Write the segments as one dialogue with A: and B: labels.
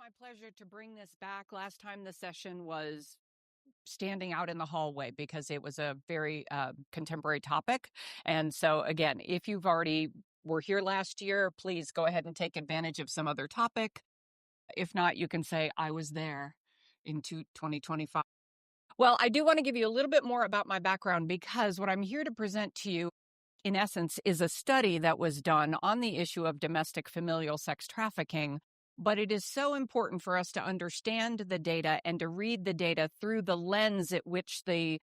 A: my pleasure to bring this back. Last time the session was standing out in the hallway because it was a very contemporary topic. And so again, if you've already were here last year, please go ahead and take advantage of some other topic. If not, you can say, I was there in 2025. Well, I do want to give you a little bit more about my background because what I'm here to present to you, in essence, is a study that was done on the issue of domestic familial sex trafficking. But it is so important for us to understand the data and to read the data through the lens at which the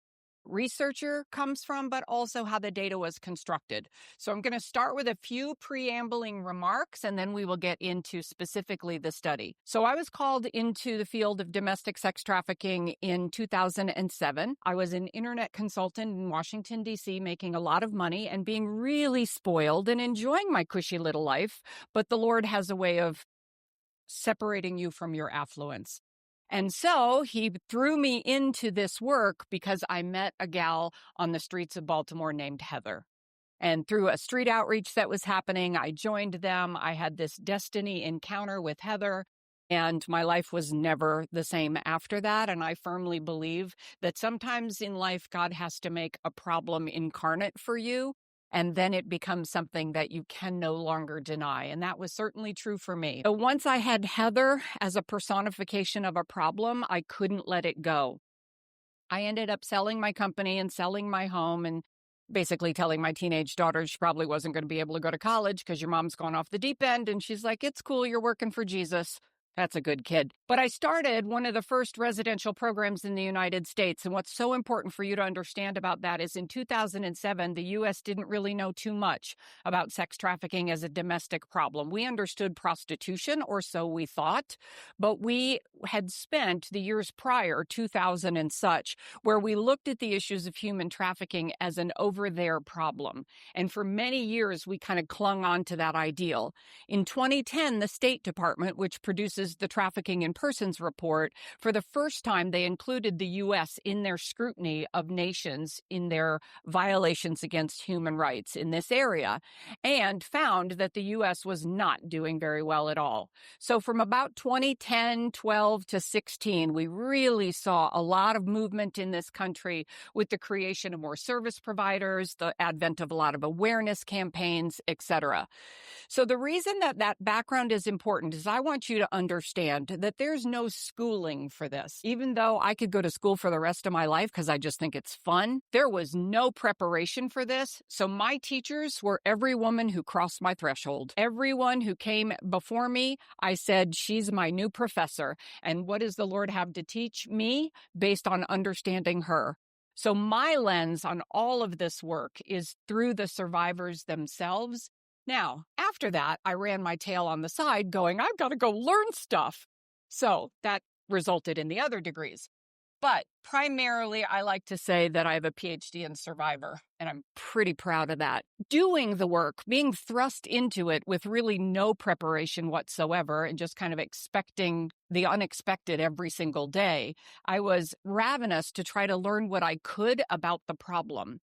A: researcher comes from, but also how the data was constructed. So I'm going to start with a few preambling remarks, and then we will get into specifically the study. So I was called into the field of domestic sex trafficking in 2007. I was an internet consultant in Washington, D.C., making a lot of money and being really spoiled and enjoying my cushy little life. But the Lord has a way of separating you from your affluence. And so he threw me into this work because I met a gal on the streets of Baltimore named Heather. And through a street outreach that was happening, I joined them. I had this destiny encounter with Heather, and my life was never the same after that. And I firmly believe that sometimes in life, God has to make a problem incarnate for you. And then it becomes something that you can no longer deny. And that was certainly true for me. So once I had Heather as a personification of a problem, I couldn't let it go. I ended up selling my company and selling my home and basically telling my teenage daughter she probably wasn't going to be able to go to college because your mom's gone off the deep end. And she's like, it's cool, you're working for Jesus. That's a good kid. But I started one of the first residential programs in the United States. And what's so important for you to understand about that is in 2007, the U.S. didn't really know too much about sex trafficking as a domestic problem. We understood prostitution, or so we thought, but we had spent the years prior, 2000 and such, where we looked at the issues of human trafficking as an over-there problem. And for many years, we kind of clung on to that ideal. In 2010, the State Department, which produces the Trafficking in Persons report, for the first time, they included the U.S. in their scrutiny of nations in their violations against human rights in this area, and found that the U.S. was not doing very well at all. So from about 2010, 12 to 16, we really saw a lot of movement in this country with the creation of more service providers, the advent of a lot of awareness campaigns, etc. So the reason that that background is important is I want you to understand that there's no schooling for this. Even though I could go to school for the rest of my life because I just think it's fun, there was no preparation for this. So my teachers were every woman who crossed my threshold. Everyone who came before me, I said, she's my new professor. And what does the Lord have to teach me based on understanding her? So my lens on all of this work is through the survivors themselves. Now, after that, I ran my tail on the side going, I've got to go learn stuff. So that resulted in the other degrees. But primarily, I like to say that I have a PhD in survivor, and I'm pretty proud of that. Doing the work, being thrust into it with really no preparation whatsoever and just kind of expecting the unexpected every single day, I was ravenous to try to learn what I could about the problem.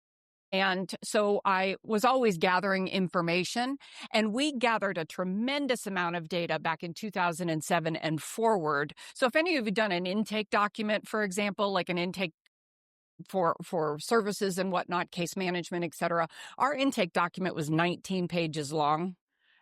A: And so I was always gathering information, and we gathered a tremendous amount of data back in 2007 and forward. So if any of you have done an intake document, for example, like an intake for services and whatnot, case management, et cetera, our intake document was 19 pages long.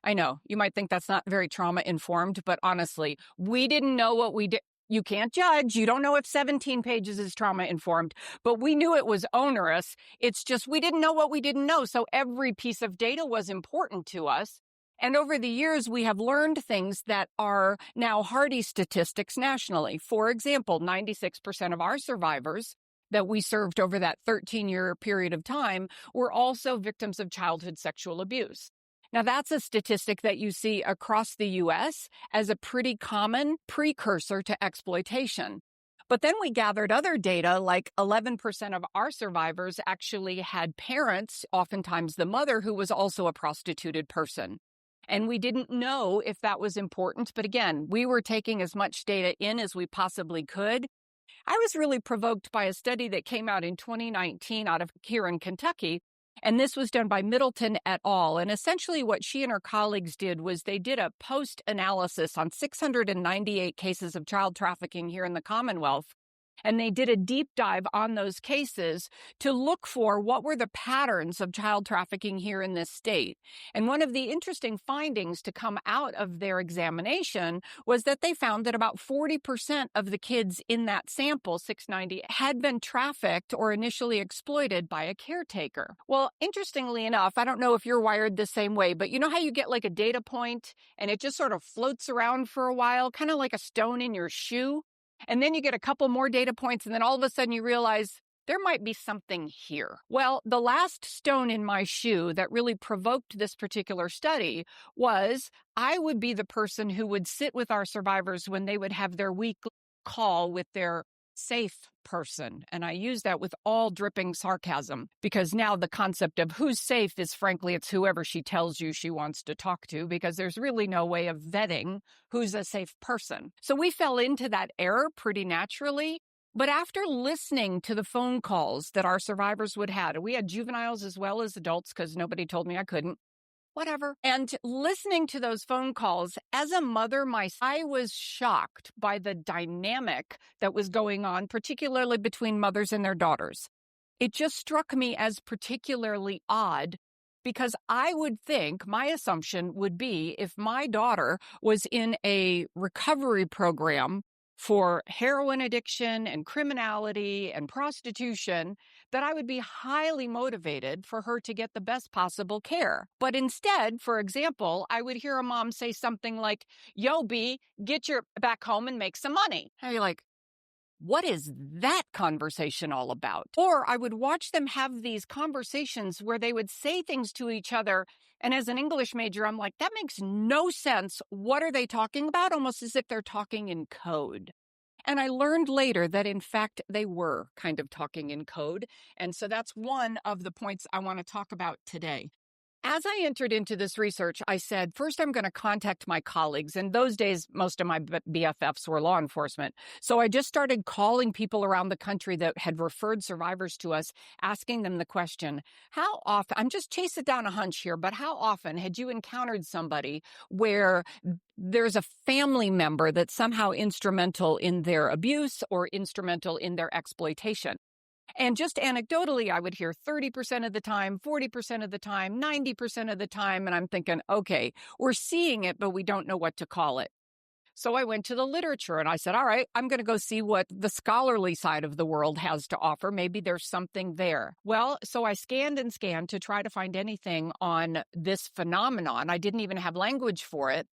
A: I know you might think that's not very trauma informed, but honestly, we didn't know what we did. You can't judge. You don't know if 17 pages is trauma informed, but we knew it was onerous. It's just we didn't know what we didn't know. So every piece of data was important to us. And over the years, we have learned things that are now hardy statistics nationally. For example, 96% of our survivors that we served over that 13-year period of time were also victims of childhood sexual abuse. Now, that's a statistic that you see across the U.S. as a pretty common precursor to exploitation. But then we gathered other data, like 11% of our survivors actually had parents, oftentimes the mother, who was also a prostituted person. And we didn't know if that was important. But again, we were taking as much data in as we possibly could. I was really provoked by a study that came out in 2019 out of here in Kentucky. And this was done by Middleton et al. And essentially what she and her colleagues did was they did a post-analysis on 698 cases of child trafficking here in the Commonwealth. And they did a deep dive on those cases to look for what were the patterns of child trafficking here in this state. And one of the interesting findings to come out of their examination was that they found that about 40% of the kids in that sample, 690, had been trafficked or initially exploited by a caretaker. Well, interestingly enough, I don't know if you're wired the same way, but you know how you get like a data point and it just sort of floats around for a while, kind of like a stone in your shoe? And then you get a couple more data points, and then all of a sudden you realize there might be something here. Well, the last stone in my shoe that really provoked this particular study was I would be the person who would sit with our survivors when they would have their weekly call with their safe person. And I use that with all dripping sarcasm because now the concept of who's safe is frankly, it's whoever she tells you she wants to talk to because there's really no way of vetting who's a safe person. So we fell into that error pretty naturally. But after listening to the phone calls that our survivors would have, and we had juveniles as well as adults because nobody told me I couldn't, whatever. And listening to those phone calls, as a mother myself, I was shocked by the dynamic that was going on, particularly between mothers and their daughters. It just struck me as particularly odd because I would think, my assumption would be if my daughter was in a recovery program for heroin addiction and criminality and prostitution, that I would be highly motivated for her to get the best possible care. But instead, for example, I would hear a mom say something like, "Yo, B, get your back home and make some money." And you're like, what is that conversation all about? Or I would watch them have these conversations where they would say things to each other. And as an English major, I'm like, that makes no sense. What are they talking about? Almost as if they're talking in code. And I learned later that, in fact, they were kind of talking in code. And so that's one of the points I want to talk about today. As I entered into this research, I said, first, I'm going to contact my colleagues. In those days, most of my BFFs were law enforcement. So I just started calling people around the country that had referred survivors to us, asking them the question, how often, I'm just chasing down a hunch here, but how often had you encountered somebody where there's a family member that's somehow instrumental in their abuse or instrumental in their exploitation? And just anecdotally, I would hear 30% of the time, 40% of the time, 90% of the time. And I'm thinking, okay, we're seeing it, but we don't know what to call it. So I went to the literature and I said, all right, I'm going to go see what the scholarly side of the world has to offer. Maybe there's something there. Well, so I scanned and scanned to try to find anything on this phenomenon. I didn't even have language for it.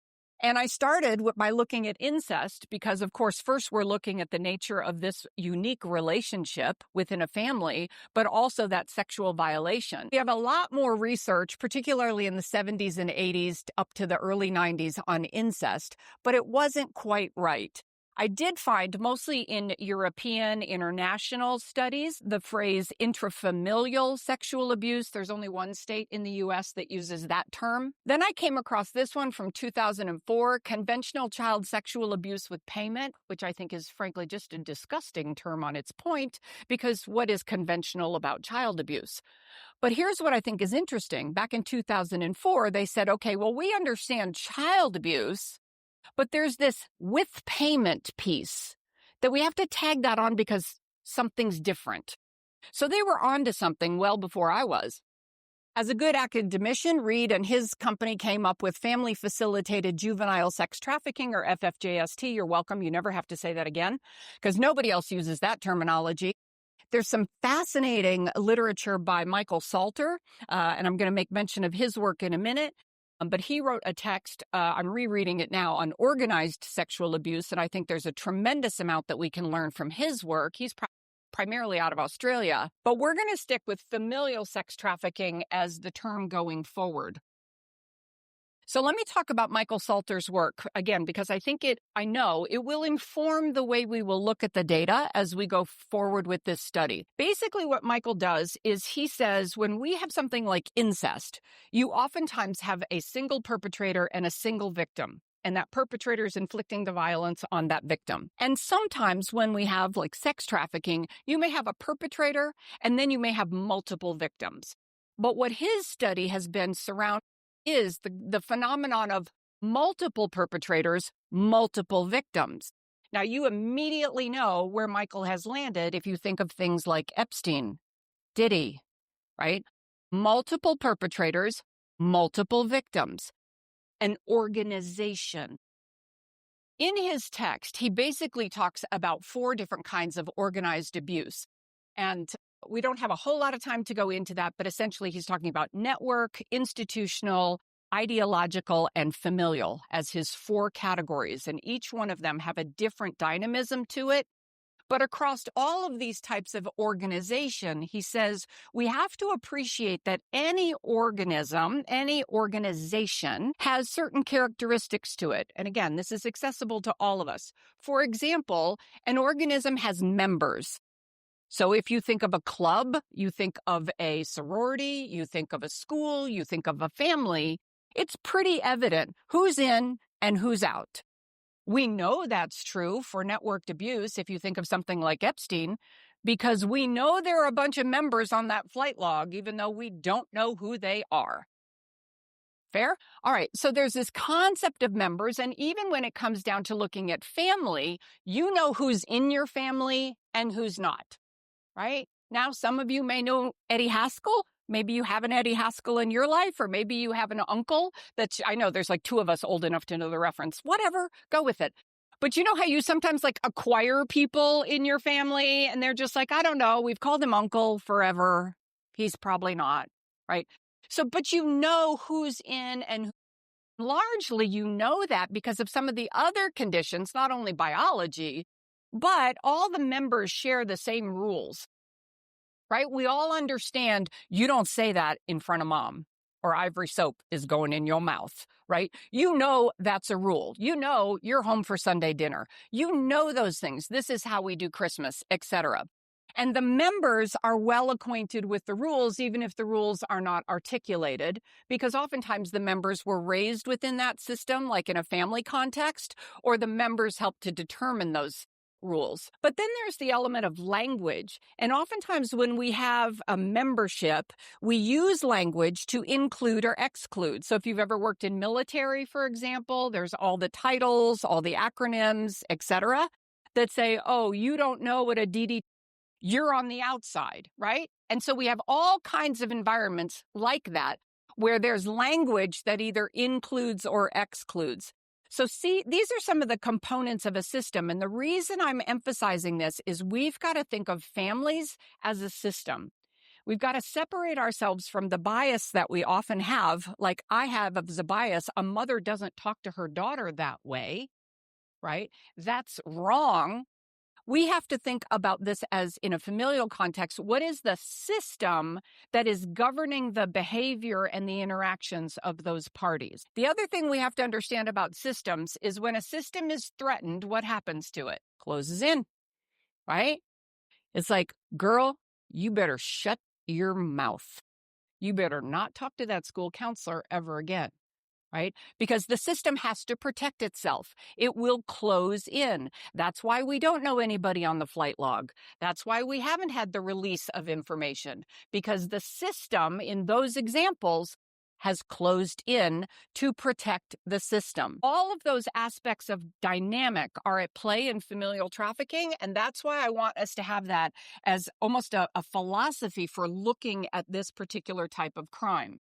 A: And I started by looking at incest because, of course, first we're looking at the nature of this unique relationship within a family, but also that sexual violation. We have a lot more research, particularly in the 70s and 80s up to the early 90s on incest, but it wasn't quite right. I did find, mostly in European international studies, the phrase intrafamilial sexual abuse. There's only one state in the U.S. that uses that term. Then I came across this one from 2004, conventional child sexual abuse with payment, which I think is frankly just a disgusting term on its point, because what is conventional about child abuse? But here's what I think is interesting. Back in 2004, they said, okay, well, we understand child abuse, but there's this with payment piece that we have to tag that on because something's different. So they were on to something well before I was. As a good academician, Reed and his company came up with family facilitated juvenile sex trafficking, or FFJST. You're welcome. You never have to say that again because nobody else uses that terminology. There's some fascinating literature by Michael Salter, and I'm going to make mention of his work in a minute. But he wrote a text, I'm rereading it now, on organized sexual abuse, and I think there's a tremendous amount that we can learn from his work. He's primarily out of Australia, but we're going to stick with familial sex trafficking as the term going forward. So let me talk about Michael Salter's work again, because I know it will inform the way we will look at the data as we go forward with this study. Basically, what Michael does is he says when we have something like incest, you oftentimes have a single perpetrator and a single victim. And that perpetrator is inflicting the violence on that victim. And sometimes when we have like sex trafficking, you may have a perpetrator and then you may have multiple victims. But what his study has been surrounded is the phenomenon of multiple perpetrators, multiple victims. Now, you immediately know where Michael has landed if you think of things like Epstein, Diddy, right? Multiple perpetrators, multiple victims, an organization. In his text, he basically talks about 4 different kinds of organized abuse. And we don't have a whole lot of time to go into that, but essentially he's talking about network, institutional, ideological, and familial as his 4 categories. And each one of them have a different dynamism to it. But across all of these types of organization, he says we have to appreciate that any organism, any organization has certain characteristics to it. And again, this is accessible to all of us. For example, an organism has members. So if you think of a club, you think of a sorority, you think of a school, you think of a family, it's pretty evident who's in and who's out. We know that's true for networked abuse if you think of something like Epstein, because we know there are a bunch of members on that flight log, even though we don't know who they are. Fair? All right, so there's this concept of members, and even when it comes down to looking at family, you know who's in your family and who's not, right? Now, some of you may know Eddie Haskell. Maybe you have an Eddie Haskell in your life, or maybe you have an uncle that I know there's like 2 of us old enough to know the reference. Whatever, go with it. But you know how you sometimes like acquire people in your family and they're just like, I don't know, we've called him uncle forever. He's probably not, right? So, but you know who's in and largely you know that because of some of the other conditions, not only biology, but all the members share the same rules. Right? We all understand you don't say that in front of mom or ivory soap is going in your mouth, right? You know that's a rule. You know you're home for Sunday dinner. You know those things. This is how we do Christmas, etc. And the members are well acquainted with the rules, even if the rules are not articulated, because oftentimes the members were raised within that system, like in a family context, or the members help to determine those rules. But then there's the element of language. And oftentimes when we have a membership, we use language to include or exclude. So if you've ever worked in military, for example, there's all the titles, all the acronyms, etc., that say, oh, you don't know what a DD, you're on the outside, right? And so we have all kinds of environments like that where there's language that either includes or excludes. So see, these are some of the components of a system. And the reason I'm emphasizing this is we've got to think of families as a system. We've got to separate ourselves from the bias that we often have. Like I have as a bias, a mother doesn't talk to her daughter that way, right? That's wrong. We have to think about this as in a familial context. What is the system that is governing the behavior and the interactions of those parties? The other thing we have to understand about systems is when a system is threatened, what happens to it? Closes in, right? It's like, girl, you better shut your mouth. You better not talk to that school counselor ever again. Right? Because the system has to protect itself. It will close in. That's why we don't know anybody on the flight log. That's why we haven't had the release of information, because the system in those examples has closed in to protect the system. All of those aspects of dynamic are at play in familial trafficking, and that's why I want us to have that as almost a philosophy for looking at this particular type of crime.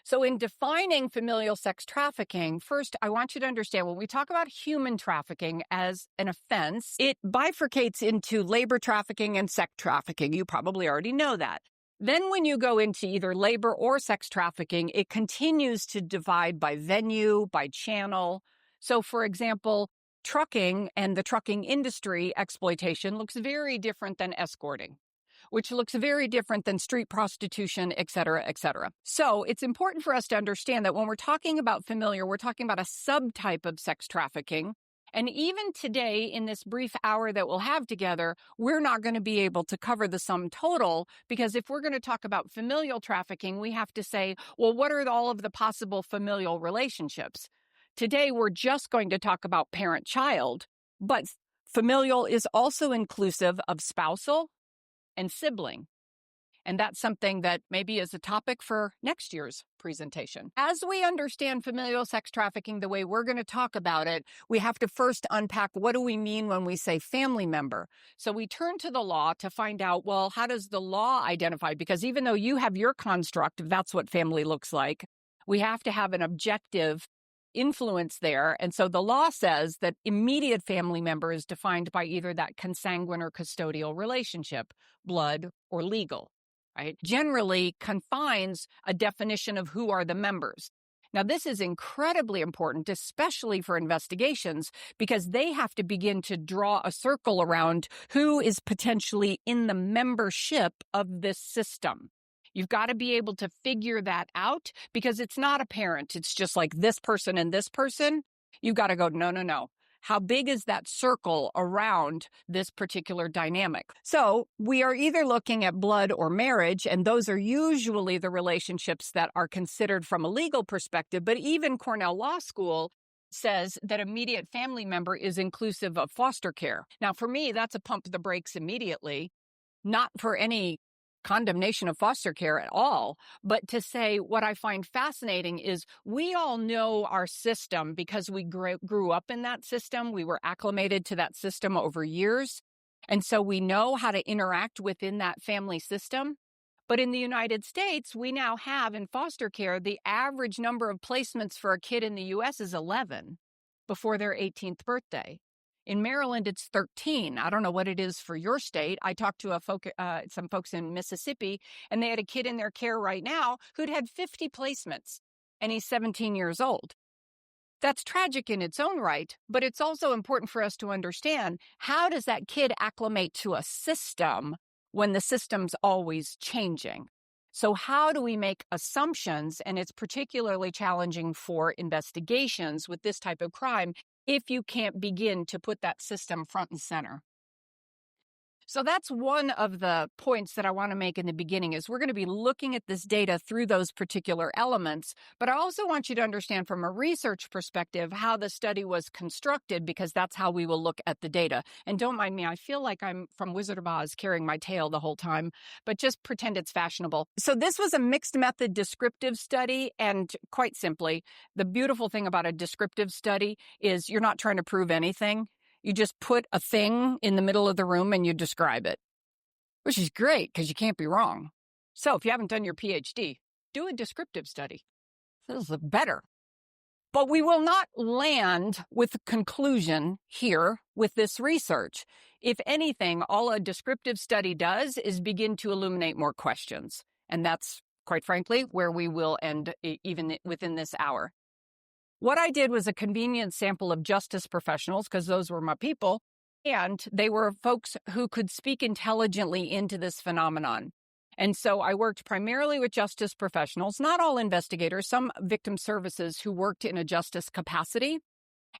A: So in defining familial sex trafficking, first, I want you to understand when we talk about human trafficking as an offense, it bifurcates into labor trafficking and sex trafficking. You probably already know that. Then when you go into either labor or sex trafficking, it continues to divide by venue, by channel. So for example, trucking and the trucking industry exploitation looks very different than escorting, which looks very different than street prostitution, et cetera, et cetera. So it's important for us to understand that when we're talking about familiar, we're talking about a subtype of sex trafficking. And even today, in this brief hour that we'll have together, we're not going to be able to cover the sum total, because if we're going to talk about familial trafficking, we have to say, well, what are all of the possible familial relationships? Today, we're just going to talk about parent-child, but familial is also inclusive of spousal and sibling. And that's something that maybe is a topic for next year's presentation. As we understand familial sex trafficking the way we're going to talk about it, we have to first unpack what do we mean when we say family member. So we turn to the law to find out, well, how does the law identify? Because even though you have your construct, that's what family looks like, we have to have an objective influence there. And so the law says that immediate family member is defined by either that consanguine or custodial relationship, blood or legal, right? Generally confines a definition of who are the members. Now, this is incredibly important, especially for investigations, because they have to begin to draw a circle around who is potentially in the membership of this system. You've got to be able to figure that out because it's not apparent. It's just like this person and this person. You've got to go, no. How big is that circle around this particular dynamic? So we are either looking at blood or marriage, and those are usually the relationships that are considered from a legal perspective. But even Cornell Law School says that immediate family member is inclusive of foster care. Now, for me, that's a pump the brakes immediately, not for any condemnation of foster care at all, but to say what I find fascinating is we all know our system because we grew up in that system. We were acclimated to that system over years. And so we know how to interact within that family system. But in the United States, we now have in foster care, the average number of placements for a kid in the U.S. is 11 before their 18th birthday. In Maryland, it's 13. I don't know what it is for your state. I talked to some folks in Mississippi, and they had a kid in their care right now who'd had 50 placements, and he's 17 years old. That's tragic in its own right, but it's also important for us to understand how does that kid acclimate to a system when the system's always changing? So how do we make assumptions? And it's particularly challenging for investigations with this type of crime if you can't begin to put that system front and center. So that's one of the points that I want to make in the beginning is we're going to be looking at this data through those particular elements, but I also want you to understand from a research perspective how the study was constructed because that's how we will look at the data. And don't mind me, I feel like I'm from Wizard of Oz carrying my tail the whole time, but just pretend it's fashionable. So this was a mixed method descriptive study, and quite simply, the beautiful thing about a descriptive study is you're not trying to prove anything. You just put a thing in the middle of the room and you describe it, which is great because you can't be wrong. So if you haven't done your PhD, do a descriptive study. This is better. But we will not land with a conclusion here with this research. If anything, all a descriptive study does is begin to illuminate more questions. And that's, quite frankly, where we will end even within this hour. What I did was a convenient sample of justice professionals, because those were my people, and they were folks who could speak intelligently into this phenomenon. And so I worked primarily with justice professionals, not all investigators, some victim services who worked in a justice capacity.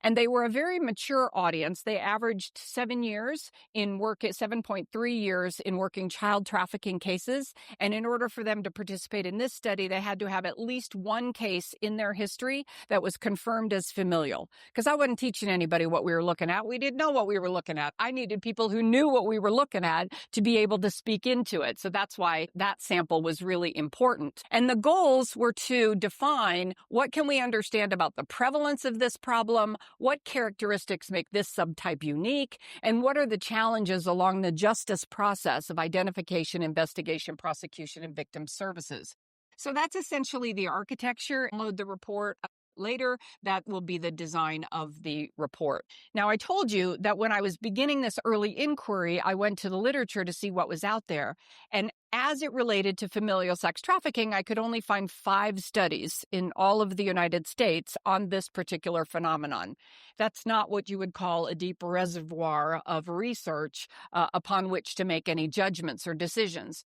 A: And they were a very mature audience. They averaged 7 years in work at 7.3 years in working child trafficking cases. And in order for them to participate in this study, they had to have at least one case in their history that was confirmed as familial. Because I wasn't teaching anybody what we were looking at. We didn't know what we were looking at. I needed people who knew what we were looking at to be able to speak into it. So that's why that sample was really important. And the goals were to define what can we understand about the prevalence of this problem, what characteristics make this subtype unique, and what are the challenges along the justice process of identification, investigation, prosecution, and victim services. So that's essentially the architecture. Load the report later. That will be the design of the report. Now, I told you that when I was beginning this early inquiry, I went to the literature to see what was out there. And as it related to familial sex trafficking, I could only find 5 studies in all of the United States on this particular phenomenon. That's not what you would call a deep reservoir of research upon which to make any judgments or decisions.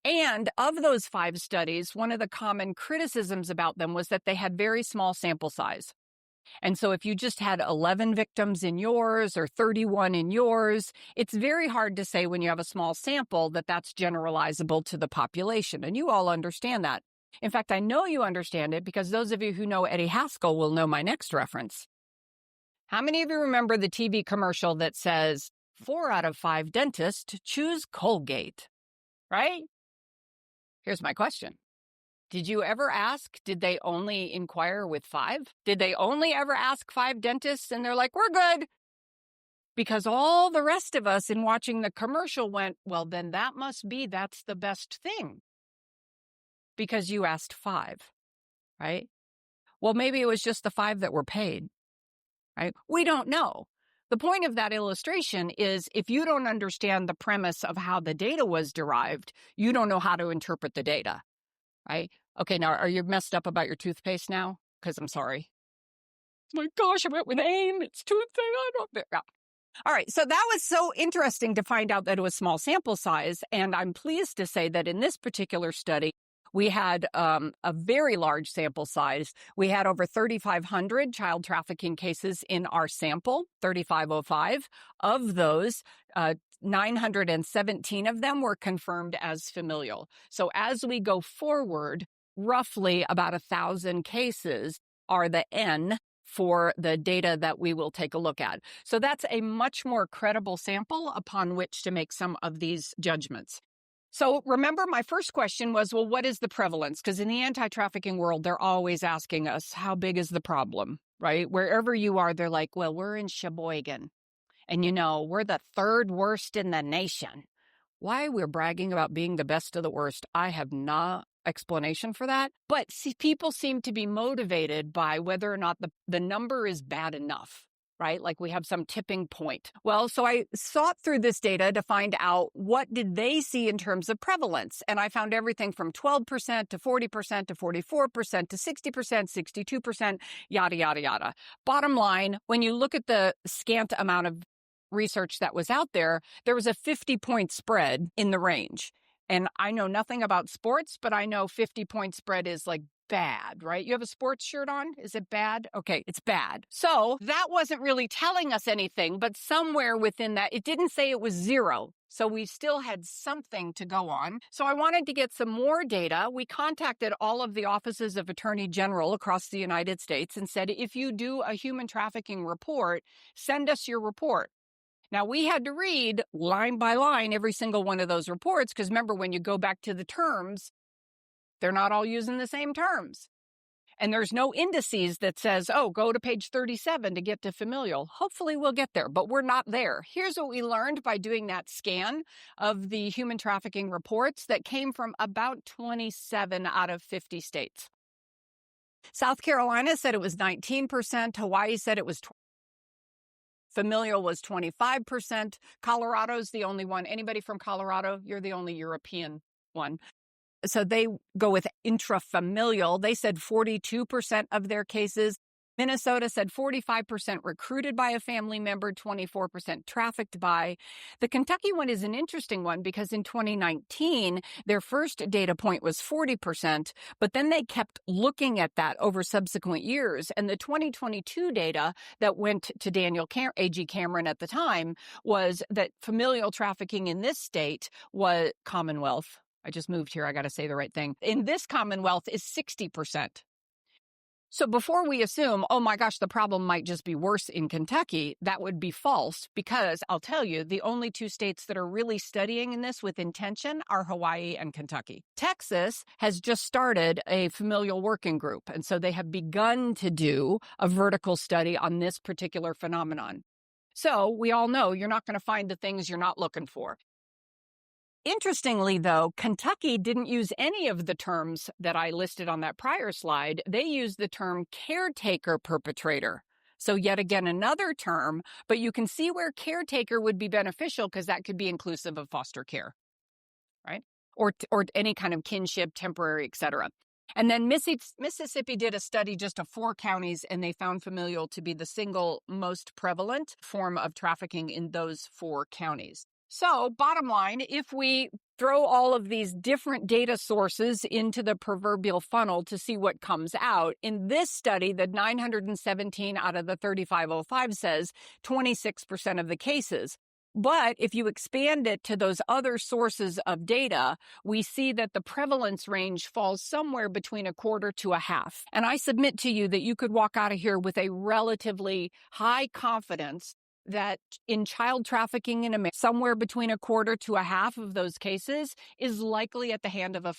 A: And of those 5 studies, one of the common criticisms about them was that they had very small sample size. And so if you just had 11 victims in yours or 31 in yours, it's very hard to say when you have a small sample that that's generalizable to the population. And you all understand that. In fact, I know you understand it because those of you who know Eddie Haskell will know my next reference. How many of you remember the TV commercial that says 4 out of 5 dentists choose Colgate, right? Here's my question. Did you ever ask, did they only inquire with 5? Did they only ever ask 5 dentists and they're like, we're good? Because all the rest of us in watching the commercial went, well, then that's the best thing. Because you asked 5, right? Well, maybe it was just the 5 that were paid, right? We don't know. The point of that illustration is if you don't understand the premise of how the data was derived, you don't know how to interpret the data, right? Okay, now are you messed up about your toothpaste now? Because I'm sorry. My gosh, I went with AIM. It's toothpaste. I don't know. Yeah. All right, so that was so interesting to find out that it was small sample size. And I'm pleased to say that in this particular study, we had a very large sample size. We had over 3,500 child trafficking cases in our sample, 3,505. Of those, 917 of them were confirmed as familial. So as we go forward, roughly about 1,000 cases are the N for the data that we will take a look at. So that's a much more credible sample upon which to make some of these judgments. So remember, my first question was, well, what is the prevalence? Because in the anti-trafficking world, they're always asking us, how big is the problem, right? Wherever you are, they're like, well, we're in Sheboygan. And, we're the 3rd worst in the nation. Why we're bragging about being the best of the worst, I have no explanation for that. But people seem to be motivated by whether or not the number is bad enough, right? Like we have some tipping point. Well, so I sought through this data to find out what did they see in terms of prevalence. And I found everything from 12% to 40% to 44% to 60%, 62%, yada, yada, yada. Bottom line, when you look at the scant amount of research that was out there, there was a 50-point spread in the range. And I know nothing about sports, but I know 50-point spread is like bad, right? You have a sports shirt on? Is it bad? Okay, it's bad. So that wasn't really telling us anything, but somewhere within that, it didn't say it was 0. So we still had something to go on. So I wanted to get some more data. We contacted all of the offices of Attorney General across the United States and said, if you do a human trafficking report, send us your report. Now, we had to read line by line every single one of those reports because remember, when you go back to the terms, they're not all using the same terms. And there's no indices that says, oh, go to page 37 to get to familial. Hopefully we'll get there, but we're not there. Here's what we learned by doing that scan of the human trafficking reports that came from about 27 out of 50 states. South Carolina said it was 19%. Hawaii said it was familial was 25%. Colorado's the only one. Anybody from Colorado? You're the only European one. So they go with intrafamilial. They said 42% of their cases. Minnesota said 45% recruited by a family member, 24% trafficked by. The Kentucky one is an interesting one because in 2019, their first data point was 40%, but then they kept looking at that over subsequent years. And the 2022 data that went to A.G. Cameron at the time was that familial trafficking in this state was Commonwealth. I just moved here. I got to say the right thing. In this Commonwealth is 60%. So before we assume, oh my gosh, the problem might just be worse in Kentucky, that would be false because I'll tell you, the only 2 states that are really studying in this with intention are Hawaii and Kentucky. Texas has just started a familial working group, and so they have begun to do a vertical study on this particular phenomenon. So we all know you're not going to find the things you're not looking for. Interestingly, though, Kentucky didn't use any of the terms that I listed on that prior slide. They used the term caretaker perpetrator. So yet again, another term, but you can see where caretaker would be beneficial because that could be inclusive of foster care, right? Or any kind of kinship, temporary, etc. And then Mississippi did a study just of 4 counties, and they found familial to be the single most prevalent form of trafficking in those 4 counties. So bottom line, if we throw all of these different data sources into the proverbial funnel to see what comes out, in this study, the 917 out of the 3,505 says 26% of the cases. But if you expand it to those other sources of data, we see that the prevalence range falls somewhere between 1/4 to 1/2. And I submit to you that you could walk out of here with a relatively high confidence that in child trafficking in America, somewhere between 1/4 to 1/2 of those cases is likely at the hand of a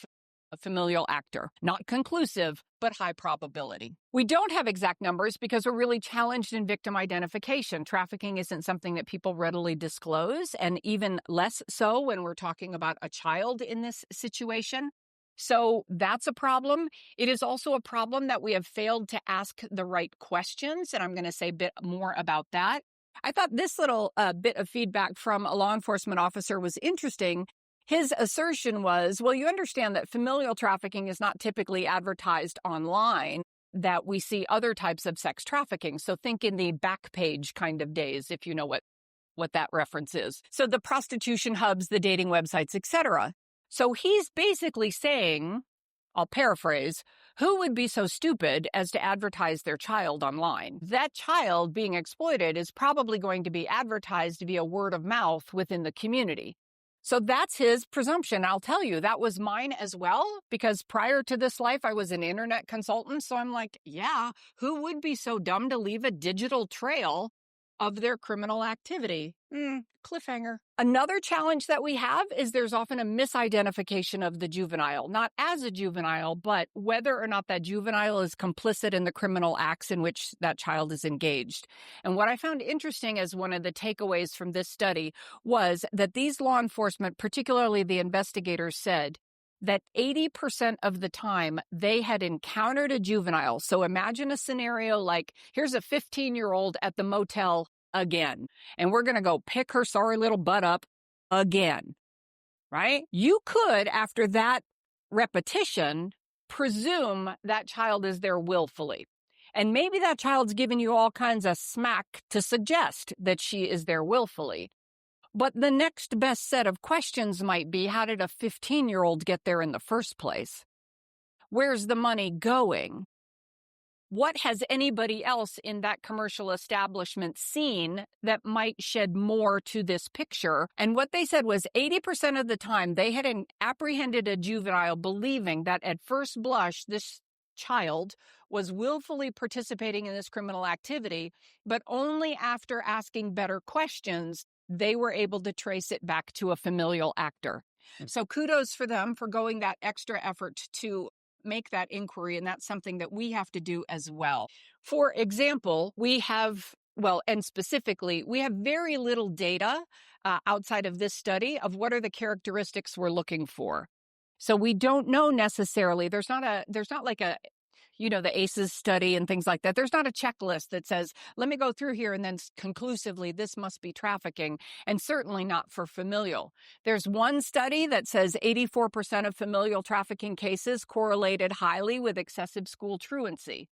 A: a familial actor. Not conclusive, but high probability. We don't have exact numbers because we're really challenged in victim identification. Trafficking isn't something that people readily disclose, and even less so when we're talking about a child in this situation. So that's a problem. It is also a problem that we have failed to ask the right questions, and I'm going to say a bit more about that. I thought this little bit of feedback from a law enforcement officer was interesting. His assertion was, well, you understand that familial trafficking is not typically advertised online, that we see other types of sex trafficking. So think in the back page kind of days, if you know what that reference is. So the prostitution hubs, the dating websites, etc. So he's basically saying, I'll paraphrase, who would be so stupid as to advertise their child online? That child being exploited is probably going to be advertised via word of mouth within the community. So that's his presumption. I'll tell you, that was mine as well, because prior to this life, I was an internet consultant. So I'm like, yeah, who would be so dumb to leave a digital trail of their criminal activity? Cliffhanger. Another challenge that we have is there's often a misidentification of the juvenile, not as a juvenile, but whether or not that juvenile is complicit in the criminal acts in which that child is engaged. And what I found interesting as one of the takeaways from this study was that these law enforcement, particularly the investigators, said that 80% of the time they had encountered a juvenile. So imagine a scenario like, here's a 15-year-old at the motel again, and we're going to go pick her sorry little butt up again, right? You could, after that repetition, presume that child is there willfully. And maybe that child's given you all kinds of smack to suggest that she is there willfully. But the next best set of questions might be, how did a 15-year-old get there in the first place? Where's the money going? What has anybody else in that commercial establishment seen that might shed more to this picture? And what they said was 80% of the time they had apprehended a juvenile believing that at first blush, this child was willfully participating in this criminal activity, but only after asking better questions, they were able to trace it back to a familial actor. So kudos for them for going that extra effort to make that inquiry, and that's something that we have to do as well. For example, we have, and specifically, we have very little data outside of this study of what are the characteristics we're looking for. So we don't know necessarily, there's not like a, the ACEs study and things like that. There's not a checklist that says, let me go through here and then conclusively this must be trafficking, and certainly not for familial. There's one study that says 84% of familial trafficking cases correlated highly with excessive school truancy.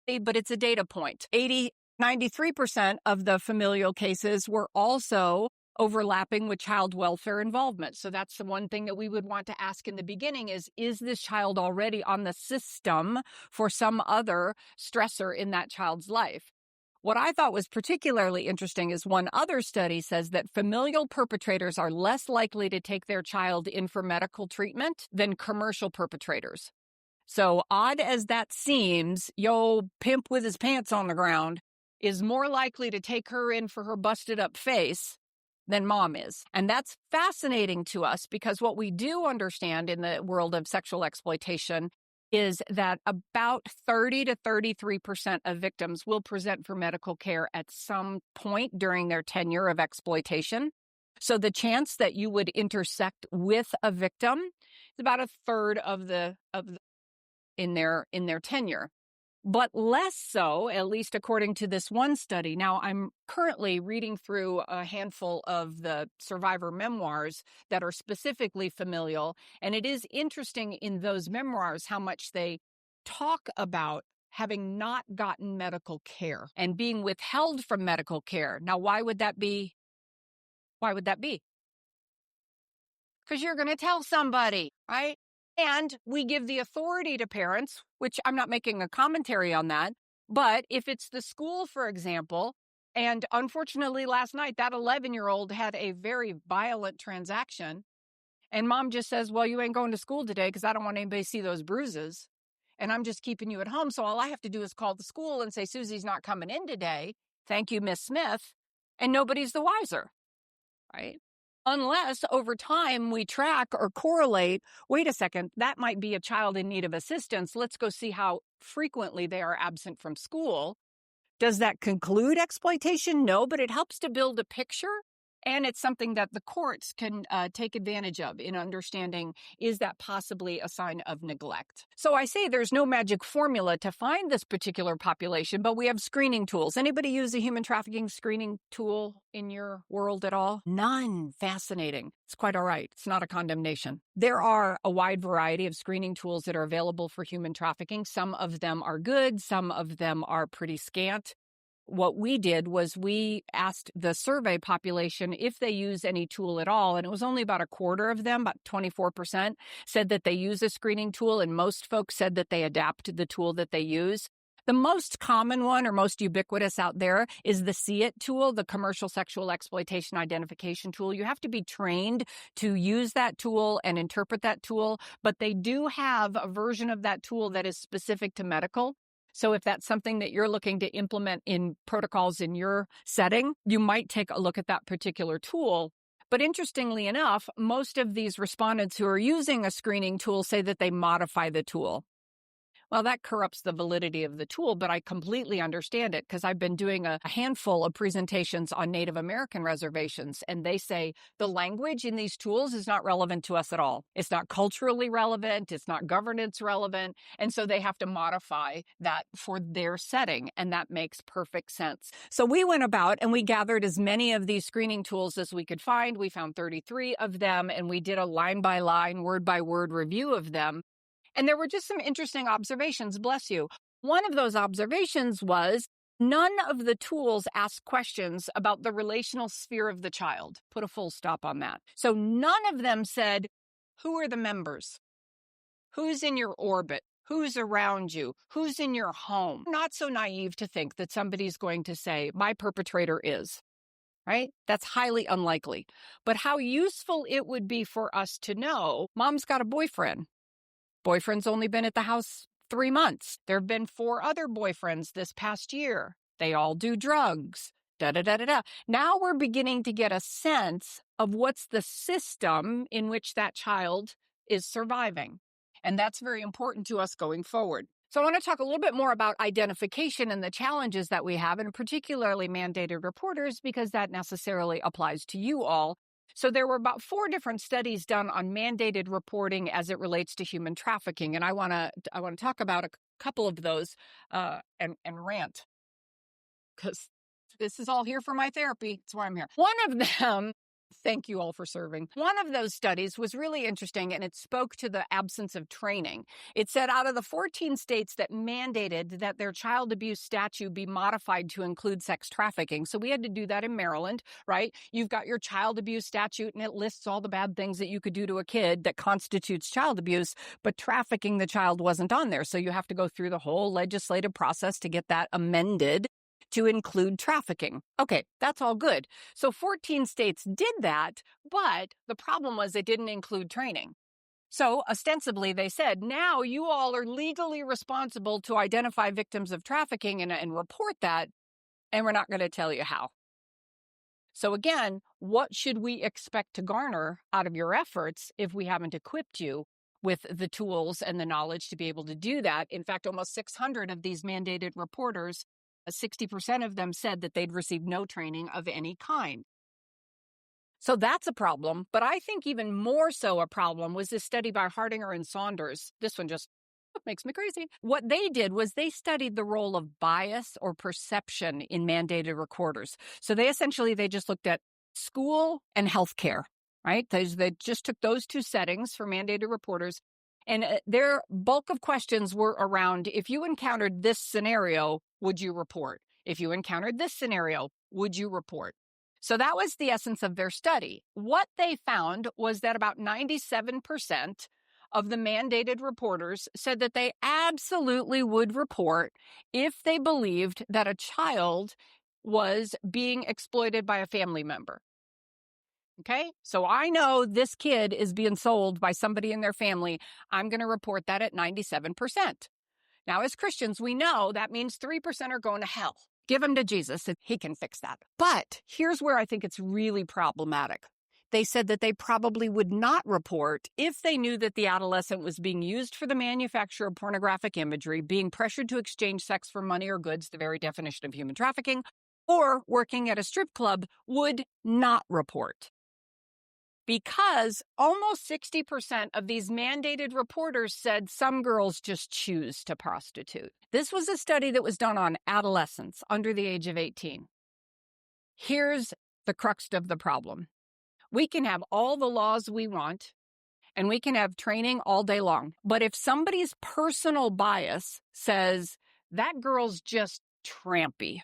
A: But it's a data point. 93% of the familial cases were also overlapping with child welfare involvement. So that's the one thing that we would want to ask in the beginning is this child already on the system for some other stressor in that child's life? What I thought was particularly interesting is one other study says that familial perpetrators are less likely to take their child in for medical treatment than commercial perpetrators. So odd as that seems, pimp with his pants on the ground is more likely to take her in for her busted up face than mom is. And that's fascinating to us because what we do understand in the world of sexual exploitation is that about 30 to 33% of victims will present for medical care at some point during their tenure of exploitation. So the chance that you would intersect with a victim is about a third in their tenure. But less so, at least according to this one study. Now, I'm currently reading through a handful of the survivor memoirs that are specifically familial, and it is interesting in those memoirs how much they talk about having not gotten medical care and being withheld from medical care. Now, why would that be? Why would that be? Because you're going to tell somebody, right? And we give the authority to parents, which I'm not making a commentary on that. But if it's the school, for example, and unfortunately last night, that 11-year-old had a very violent transaction. And mom just says, well, you ain't going to school today because I don't want anybody to see those bruises. And I'm just keeping you at home. So all I have to do is call the school and say, Susie's not coming in today. Thank you, Miss Smith. And nobody's the wiser, right? Unless over time we track or correlate, wait a second, that might be a child in need of assistance. Let's go see how frequently they are absent from school. Does that conclude exploitation? No, but it helps to build a picture. And it's something that the courts can take advantage of in understanding, is that possibly a sign of neglect? So I say there's no magic formula to find this particular population, but we have screening tools. Anybody use a human trafficking screening tool in your world at all? None. Fascinating. It's quite all right. It's not a condemnation. There are a wide variety of screening tools that are available for human trafficking. Some of them are good. Some of them are pretty scant. What we did was we asked the survey population if they use any tool at all, and it was only about a quarter of them, about 24%, said that they use a screening tool, and most folks said that they adapt the tool that they use. The most common one or most ubiquitous out there is the CCHF tool, the Commercial Sexual Exploitation Identification tool. You have to be trained to use that tool and interpret that tool, but they do have a version of that tool that is specific to medical. So if that's something that you're looking to implement in protocols in your setting, you might take a look at that particular tool. But interestingly enough, most of these respondents who are using a screening tool say that they modify the tool. Well, that corrupts the validity of the tool, but I completely understand it because I've been doing a handful of presentations on Native American reservations, and they say the language in these tools is not relevant to us at all. It's not culturally relevant. It's not governance relevant. And so they have to modify that for their setting, and that makes perfect sense. So we went about and we gathered as many of these screening tools as we could find. We found 33 of them, and we did a line-by-line, word-by-word review of them. And there were just some interesting observations, bless you. One of those observations was none of the tools asked questions about the relational sphere of the child. Put a full stop on that. So none of them said, who are the members? Who's in your orbit? Who's around you? Who's in your home? Not so naive to think that somebody's going to say, my perpetrator is. Right? That's highly unlikely. But how useful it would be for us to know, mom's got a boyfriend. Boyfriend's only been at the house 3 months. There have been 4 other boyfriends this past year. They all do drugs. Da-da-da-da-da. Now we're beginning to get a sense of what's the system in which that child is surviving. And that's very important to us going forward. So I want to talk a little bit more about identification and the challenges that we have, and particularly mandated reporters, because that necessarily applies to you all. So there were about 4 different studies done on mandated reporting as it relates to human trafficking, and I want to talk about a couple of those and rant, because this is all here for my therapy. That's why I'm here. One of them, thank you all for serving. One of those studies was really interesting, and it spoke to the absence of training. It said out of the 14 states that mandated that their child abuse statute be modified to include sex trafficking. So we had to do that in Maryland, right? You've got your child abuse statute, and it lists all the bad things that you could do to a kid that constitutes child abuse, but trafficking the child wasn't on there. So you have to go through the whole legislative process to get that amended to include trafficking. Okay, that's all good. So 14 states did that, but the problem was they didn't include training. So ostensibly they said, now you all are legally responsible to identify victims of trafficking and report that, and we're not going to tell you how. So again, what should we expect to garner out of your efforts if we haven't equipped you with the tools and the knowledge to be able to do that? In fact, almost 600 of these mandated reporters, 60% of them said that they'd received no training of any kind. So that's a problem. But I think even more so a problem was this study by Hardinger and Saunders. This one just makes me crazy. What they did was they studied the role of bias or perception in mandated recorders. So they just looked at school and healthcare, right? They just took those 2 settings for mandated reporters. And their bulk of questions were around, if you encountered this scenario, would you report? If you encountered this scenario, would you report? So that was the essence of their study. What they found was that about 97% of the mandated reporters said that they absolutely would report if they believed that a child was being exploited by a family member. Okay, so I know this kid is being sold by somebody in their family. I'm going to report that at 97%. Now, as Christians, we know that means 3% are going to hell. Give them to Jesus, and he can fix that. But here's where I think it's really problematic, they said that they probably would not report if they knew that the adolescent was being used for the manufacture of pornographic imagery, being pressured to exchange sex for money or goods, the very definition of human trafficking, or working at a strip club, would not report. Because almost 60% of these mandated reporters said some girls just choose to prostitute. This was a study that was done on adolescents under the age of 18. Here's the crux of the problem. We can have all the laws we want, and we can have training all day long. But if somebody's personal bias says, that girl's just trampy,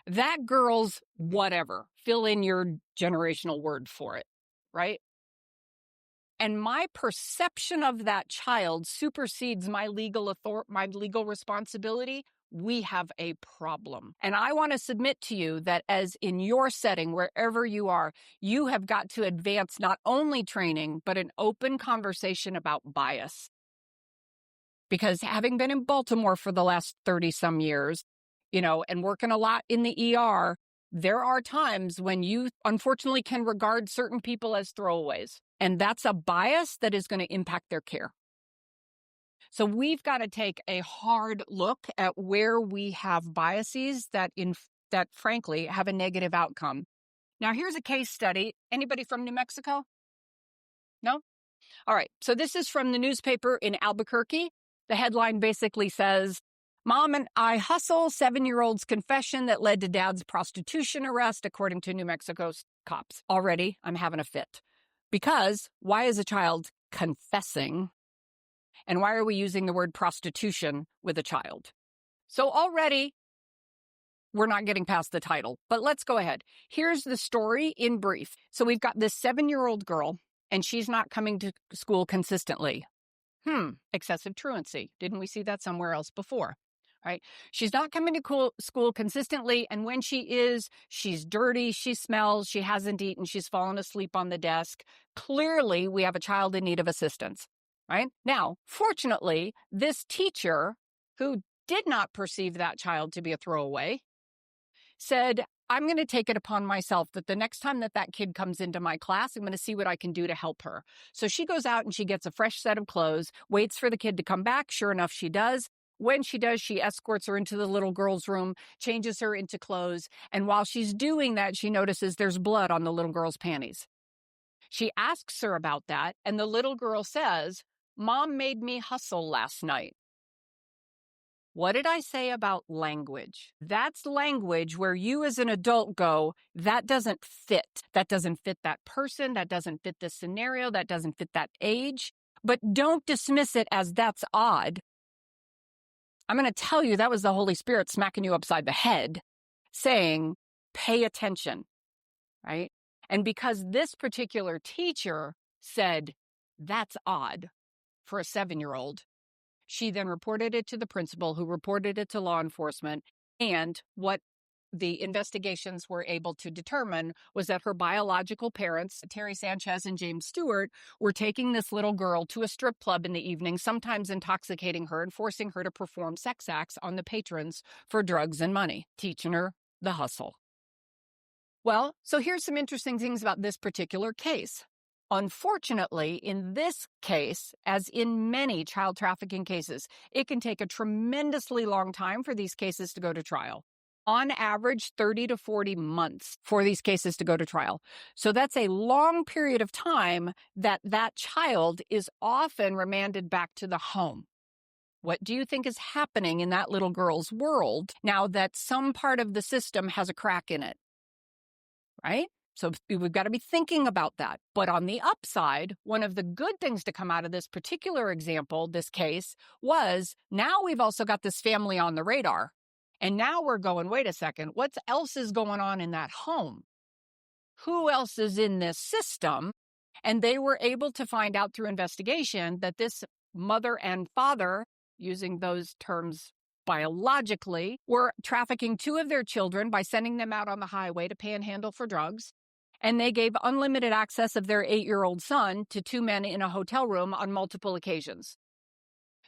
A: that girl's whatever, fill in your generational word for it, right? And my perception of that child supersedes my legal responsibility, we have a problem. And I want to submit to you that as in your setting, wherever you are, you have got to advance not only training, but an open conversation about bias. Because having been in Baltimore for the last 30-some years, and working a lot in the ER, there are times when you unfortunately can regard certain people as throwaways. And that's a bias that is going to impact their care. So we've got to take a hard look at where we have biases that frankly have a negative outcome. Now, here's a case study. Anybody from New Mexico? No? All right. So this is from the newspaper in Albuquerque. The headline basically says, Mom and I hustle, 7-year-old's confession that led to dad's prostitution arrest, according to New Mexico's cops. Already, I'm having a fit. Because why is a child confessing? And why are we using the word prostitution with a child? So already, we're not getting past the title. But let's go ahead. Here's the story in brief. So we've got this 7-year-old girl, and she's not coming to school consistently. Excessive truancy. Didn't we see that somewhere else before? Right? She's not coming to school consistently, and when she is, she's dirty, she smells, she hasn't eaten, she's fallen asleep on the desk. Clearly, we have a child in need of assistance, right? Now, fortunately, this teacher, who did not perceive that child to be a throwaway, said, I'm going to take it upon myself that the next time that kid comes into my class, I'm going to see what I can do to help her. So she goes out and she gets a fresh set of clothes, waits for the kid to come back. Sure enough, she does. When she does, she escorts her into the little girl's room, changes her into clothes. And while she's doing that, she notices there's blood on the little girl's panties. She asks her about that, and the little girl says, Mom made me hustle last night. What did I say about language? That's language where you as an adult go, that doesn't fit. That doesn't fit that person. That doesn't fit this scenario. That doesn't fit that age. But don't dismiss it as that's odd. I'm going to tell you that was the Holy Spirit smacking you upside the head, saying, pay attention, right? And because this particular teacher said, that's odd for a 7-year-old, she then reported it to the principal, who reported it to law enforcement. And what the investigations were able to determine was that her biological parents, Terry Sanchez and James Stewart, were taking this little girl to a strip club in the evening, sometimes intoxicating her and forcing her to perform sex acts on the patrons for drugs and money, teaching her the hustle. Well, so here's some interesting things about this particular case. Unfortunately, in this case, as in many child trafficking cases, it can take a tremendously long time for these cases to go to trial. On average, 30 to 40 months for these cases to go to trial. So that's a long period of time that child is often remanded back to the home. What do you think is happening in that little girl's world now that some part of the system has a crack in it? Right? So we've got to be thinking about that. But on the upside, one of the good things to come out of this particular example, this case, was now we've also got this family on the radar. And now we're going, wait a second, what else is going on in that home? Who else is in this system? And they were able to find out through investigation that this mother and father, using those terms biologically, were trafficking 2 of their children by sending them out on the highway to panhandle for drugs. And they gave unlimited access of their 8-year-old son to 2 men in a hotel room on multiple occasions.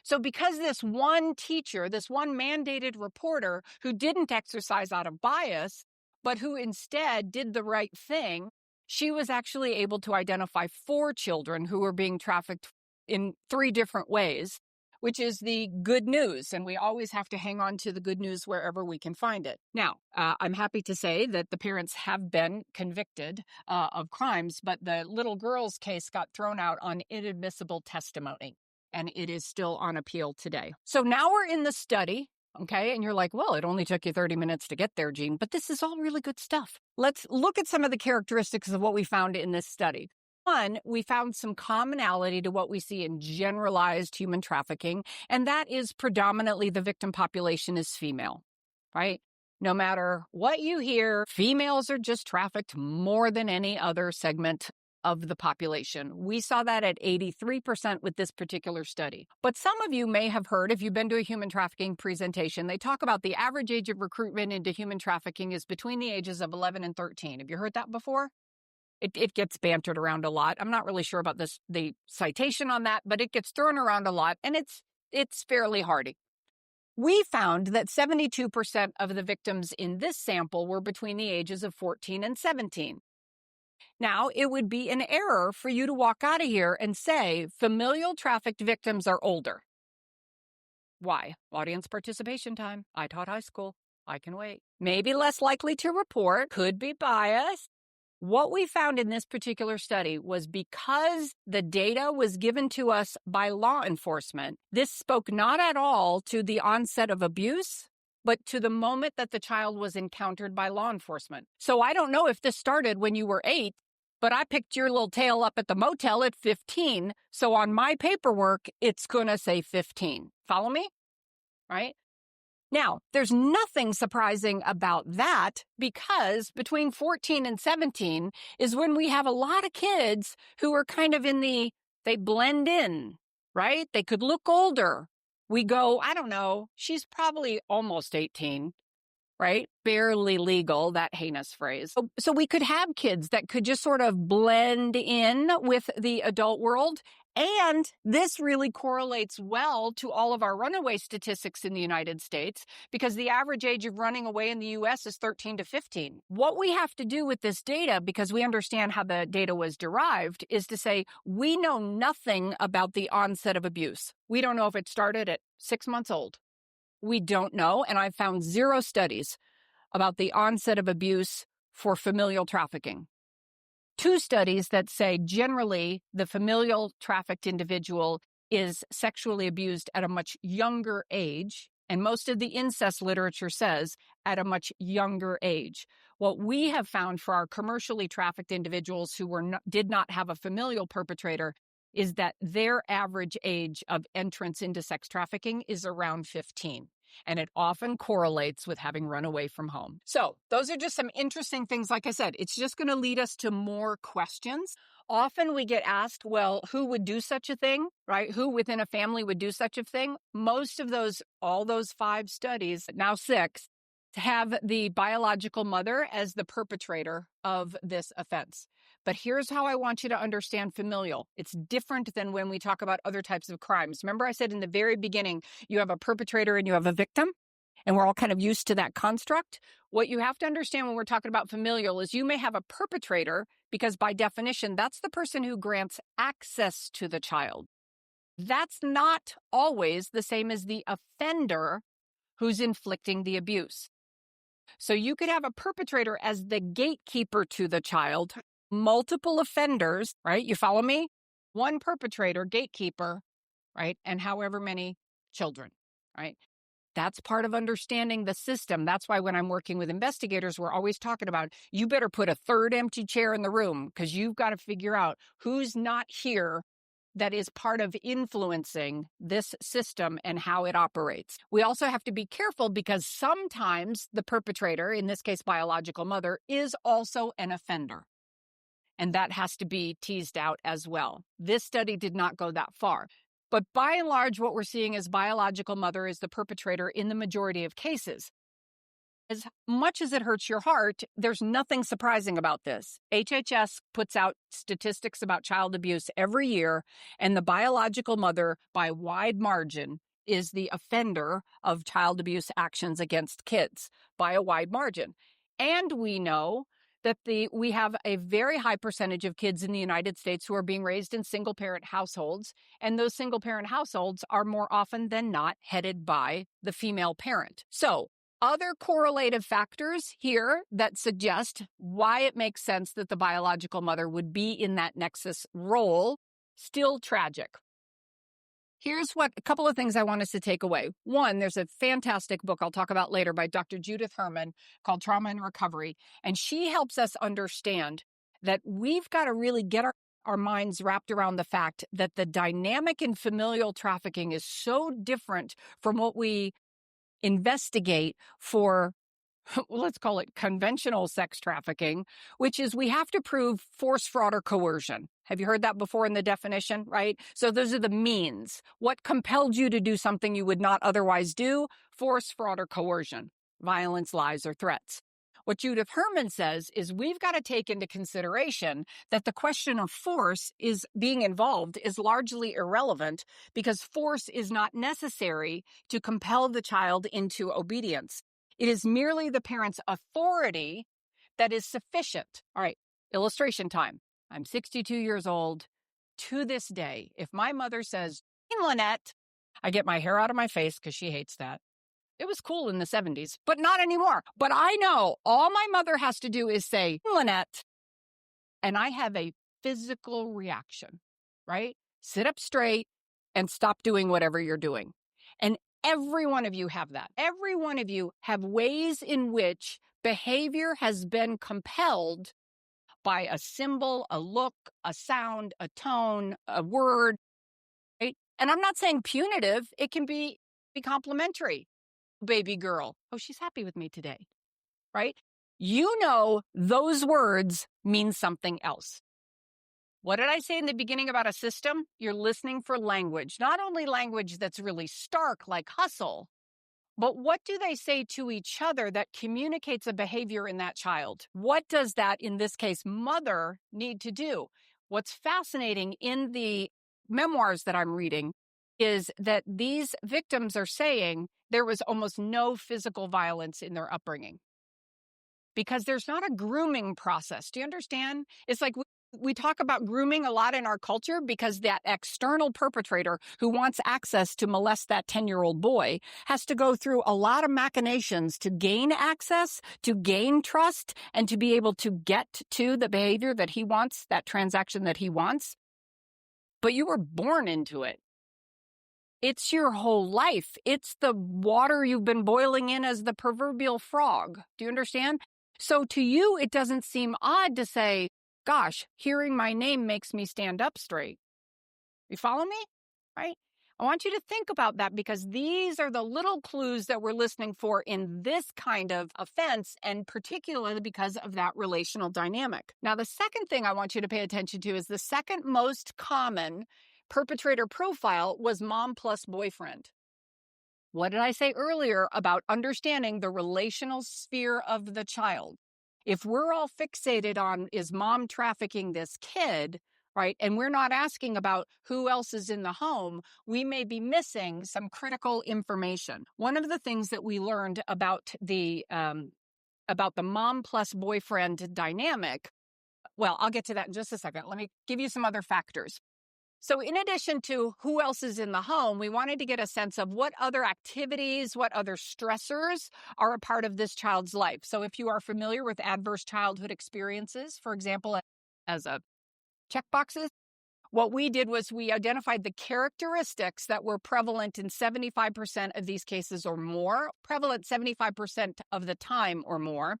A: So because this one teacher, this one mandated reporter who didn't exercise out of bias, but who instead did the right thing, she was actually able to identify 4 children who were being trafficked in 3 different ways, which is the good news. And we always have to hang on to the good news wherever we can find it. Now, I'm happy to say that the parents have been convicted of crimes, but the little girl's case got thrown out on inadmissible testimony, and it is still on appeal today. So now we're in the study. Okay, and you're like, well, it only took you 30 minutes to get there, Jeanne, but this is all really good stuff. Let's look at some of the characteristics of what we found in this study. One, we found some commonality to what we see in generalized human trafficking, and that is predominantly the victim population is female, right? No matter what you hear, females are just trafficked more than any other segment of the population. We saw that at 83% with this particular study. But some of you may have heard, if you've been to a human trafficking presentation, they talk about the average age of recruitment into human trafficking is between the ages of 11 and 13. Have you heard that before? It gets bantered around a lot. I'm not really sure about the citation on that, but it gets thrown around a lot, and it's fairly hardy. We found that 72% of the victims in this sample were between the ages of 14 and 17. Now, it would be an error for you to walk out of here and say familial trafficked victims are older. Why? Audience participation time. I taught high school. I can wait. Maybe less likely to report. Could be biased. What we found in this particular study was because the data was given to us by law enforcement, this spoke not at all to the onset of abuse, but to the moment that the child was encountered by law enforcement. So I don't know if this started when you were 8, but I picked your little tail up at the motel at 15. So on my paperwork, it's going to say 15. Follow me? Right? Now, there's nothing surprising about that because between 14 and 17 is when we have a lot of kids who are kind of they blend in, right? They could look older. We go, I don't know, she's probably almost 18, right? Barely legal, that heinous phrase. So we could have kids that could just sort of blend in with the adult world. And this really correlates well to all of our runaway statistics in the United States because the average age of running away in the U.S. is 13 to 15. What we have to do with this data, because we understand how the data was derived, is to say we know nothing about the onset of abuse. We don't know if it started at 6 months old. We don't know, and I've found 0 studies about the onset of abuse for familial trafficking. 2 studies that say generally the familial trafficked individual is sexually abused at a much younger age, and most of the incest literature says at a much younger age. What we have found for our commercially trafficked individuals who did not have a familial perpetrator is that their average age of entrance into sex trafficking is around 15. And it often correlates with having run away from home. So those are just some interesting things. Like I said, it's just going to lead us to more questions. Often we get asked, well, who would do such a thing, right? Who within a family would do such a thing? Most of all those 5 studies, now 6, have the biological mother as the perpetrator of this offense. But here's how I want you to understand familial. It's different than when we talk about other types of crimes. Remember I said in the very beginning, you have a perpetrator and you have a victim, and we're all kind of used to that construct. What you have to understand when we're talking about familial is you may have a perpetrator because by definition, that's the person who grants access to the child. That's not always the same as the offender who's inflicting the abuse. So you could have a perpetrator as the gatekeeper to the child, multiple offenders, right? You follow me? One perpetrator, gatekeeper, right? And however many children, right? That's part of understanding the system. That's why when I'm working with investigators, we're always talking about, you better put a 3rd empty chair in the room because you've got to figure out who's not here that is part of influencing this system and how it operates. We also have to be careful because sometimes the perpetrator, in this case biological mother, is also an offender. And that has to be teased out as well. This study did not go that far. But by and large, what we're seeing is biological mother is the perpetrator in the majority of cases. As much as it hurts your heart, there's nothing surprising about this. HHS puts out statistics about child abuse every year, and the biological mother, by wide margin, is the offender of child abuse actions against kids by a wide margin. And we know that we have a very high percentage of kids in the United States who are being raised in single-parent households, and those single-parent households are more often than not headed by the female parent. So, other correlative factors here that suggest why it makes sense that the biological mother would be in that nexus role, still tragic. Here's a couple of things I want us to take away. One, there's a fantastic book I'll talk about later by Dr. Judith Herman called Trauma and Recovery. And she helps us understand that we've got to really get our minds wrapped around the fact that the dynamic in familial trafficking is so different from what we investigate for, let's call it conventional sex trafficking, which is we have to prove force, fraud, or coercion. Have you heard that before in the definition, right? So those are the means. What compelled you to do something you would not otherwise do? Force, fraud, or coercion. Violence, lies, or threats. What Judith Herman says is we've got to take into consideration that the question of force is being involved is largely irrelevant because force is not necessary to compel the child into obedience. It is merely the parent's authority that is sufficient. All right, illustration time. I'm 62 years old. To this day, if my mother says, Lynette, I get my hair out of my face because she hates that. It was cool in the 70s, but not anymore. But I know all my mother has to do is say, Lynette, and I have a physical reaction, right? Sit up straight and stop doing whatever you're doing. And every one of you have that. Every one of you have ways in which behavior has been compelled by a symbol, a look, a sound, a tone, a word, right? And I'm not saying punitive. It can be complimentary. Baby girl. Oh, she's happy with me today, right? You know those words mean something else. What did I say in the beginning about a system? You're listening for language, not only language that's really stark like hustle, but what do they say to each other that communicates a behavior in that child? What does that, in this case, mother need to do? What's fascinating in the memoirs that I'm reading is that these victims are saying there was almost no physical violence in their upbringing because there's not a grooming process. Do you understand? It's like we talk about grooming a lot in our culture because that external perpetrator who wants access to molest that 10-year-old boy has to go through a lot of machinations to gain access, to gain trust, and to be able to get to the behavior that he wants, that transaction that he wants. But you were born into it. It's your whole life. It's the water you've been boiling in as the proverbial frog. Do you understand? So to you, it doesn't seem odd to say, gosh, hearing my name makes me stand up straight. You follow me? Right? I want you to think about that because these are the little clues that we're listening for in this kind of offense, and particularly because of that relational dynamic. Now, the second thing I want you to pay attention to is the second most common perpetrator profile was mom plus boyfriend. What did I say earlier about understanding the relational sphere of the child? If we're all fixated on is mom trafficking this kid, right, and we're not asking about who else is in the home, we may be missing some critical information. One of the things that we learned about the mom plus boyfriend dynamic, well, I'll get to that in just a second. Let me give you some other factors. So in addition to who else is in the home, we wanted to get a sense of what other activities, what other stressors are a part of this child's life. So if you are familiar with adverse childhood experiences, for example, as a checkboxes, what we did was we identified the characteristics that were prevalent in 75% of these cases or more, prevalent 75% of the time or more.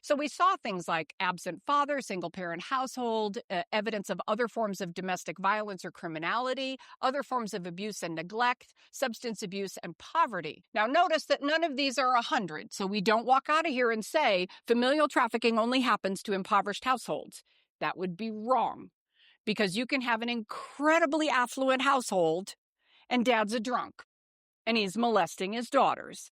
A: So we saw things like absent father, single-parent household, evidence of other forms of domestic violence or criminality, other forms of abuse and neglect, substance abuse, and poverty. Now, notice that none of these are 100, so we don't walk out of here and say familial trafficking only happens to impoverished households. That would be wrong, because you can have an incredibly affluent household and dad's a drunk, and he's molesting his daughters.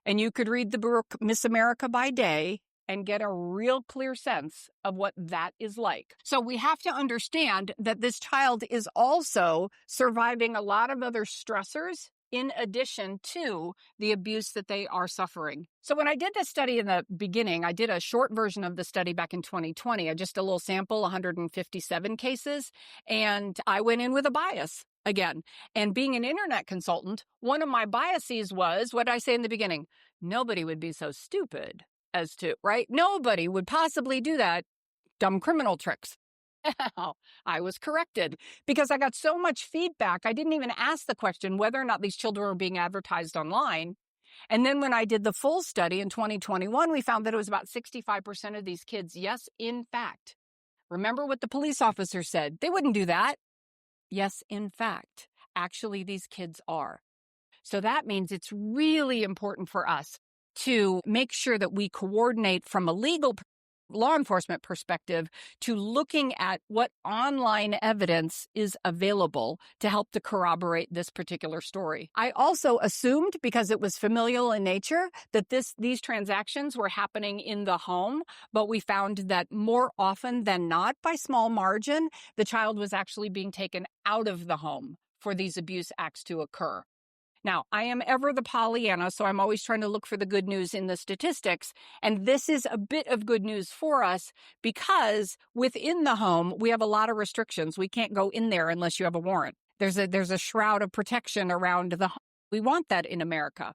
A: And you could read the book Miss America by Day and get a real clear sense of what that is like. So we have to understand that this child is also surviving a lot of other stressors in addition to the abuse that they are suffering. So when I did this study in the beginning, I did a short version of the study back in 2020, just a little sample, 157 cases, and I went in with a bias again. And being an internet consultant, one of my biases was, what did I say in the beginning? Nobody would be so stupid as to, right? Nobody would possibly do that. Dumb criminal tricks. I was corrected because I got so much feedback. I didn't even ask the question whether or not these children were being advertised online. And then when I did the full study in 2021, we found that it was about 65% of these kids. Yes, in fact. Remember what the police officer said? They wouldn't do that. Yes, in fact. Actually, these kids are. So that means it's really important for us to make sure that we coordinate from a law enforcement perspective to looking at what online evidence is available to help to corroborate this particular story. I also assumed, because it was familial in nature, that these transactions were happening in the home, but we found that more often than not, by small margin, the child was actually being taken out of the home for these abuse acts to occur. Now, I am ever the Pollyanna, so I'm always trying to look for the good news in the statistics. And this is a bit of good news for us because within the home, we have a lot of restrictions. We can't go in there unless you have a warrant. There's a shroud of protection around the home. We want that in America.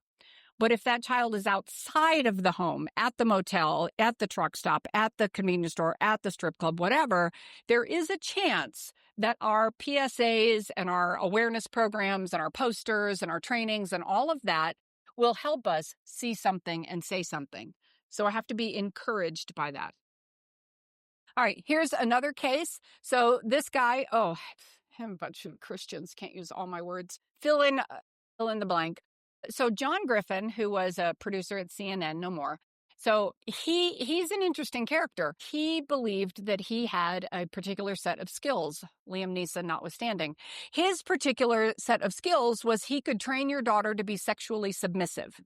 A: But if that child is outside of the home, at the motel, at the truck stop, at the convenience store, at the strip club, whatever, there is a chance that our PSAs and our awareness programs and our posters and our trainings and all of that will help us see something and say something. So I have to be encouraged by that. All right, here's another case. So this guy, a bunch of Christians, can't use all my words. Fill in the blank. So John Griffin, who was a producer at CNN, no more. So he's an interesting character. He believed that he had a particular set of skills, Liam Neeson notwithstanding. His particular set of skills was he could train your daughter to be sexually submissive.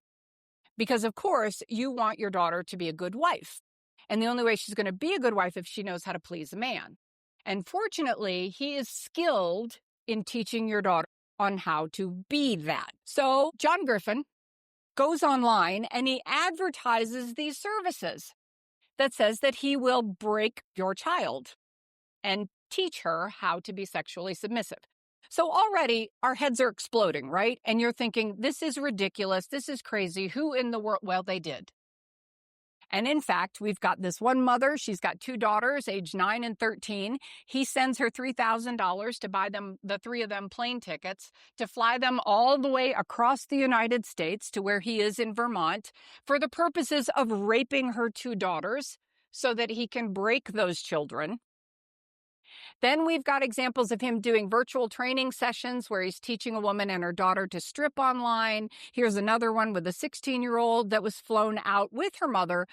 A: Because, of course, you want your daughter to be a good wife. And the only way she's going to be a good wife if she knows how to please a man. And fortunately, he is skilled in teaching your daughter on how to be that. So John Griffin goes online and he advertises these services that says that he will break your child and teach her how to be sexually submissive. So already our heads are exploding, right? And you're thinking, this is ridiculous. This is crazy. Who in the world? Well, they did. And in fact, we've got this one mother. She's got two daughters, age 9 and 13. He sends her $3,000 to buy them, the three of them, plane tickets to fly them all the way across the United States to where he is in Vermont for the purposes of raping her two daughters so that he can break those children. Then we've got examples of him doing virtual training sessions where he's teaching a woman and her daughter to strip online. Here's another one with a 16-year-old that was flown out with her mother